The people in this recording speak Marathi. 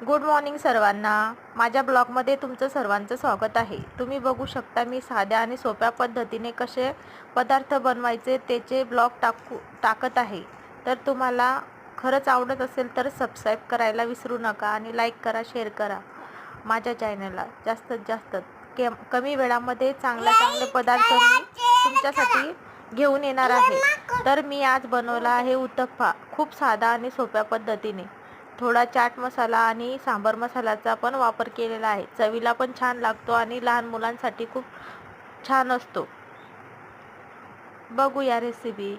गुड मॉर्निंग सर्वांना. माझ्या ब्लॉगमध्ये तुमचं सर्वांचं स्वागत आहे. तुम्ही बघू शकता मी साध्या आणि सोप्या पद्धतीने कसे पदार्थ बनवायचे त्याचे ब्लॉग टाकत आहे. तर तुम्हाला खरंच आवडत असेल तर सबस्क्राईब करायला विसरू नका आणि लाईक करा, शेअर करा माझ्या चॅनलला. जास्तीत जास्त कमी वेळामध्ये चांगले पदार्थ मी तुमच्यासाठी घेऊन येणार आहे. तर मी आज बनवला आहे उत्तप्पा, खूप साधा आणि सोप्या पद्धतीने. थोडा चाट मसाला आणि सांबर मसाल्याचा पण वापर केलेला आहे. चवीला पण छान लागतो आणि लहान मुलांसाठी खूप छान असतो. बघूया रेसिपी.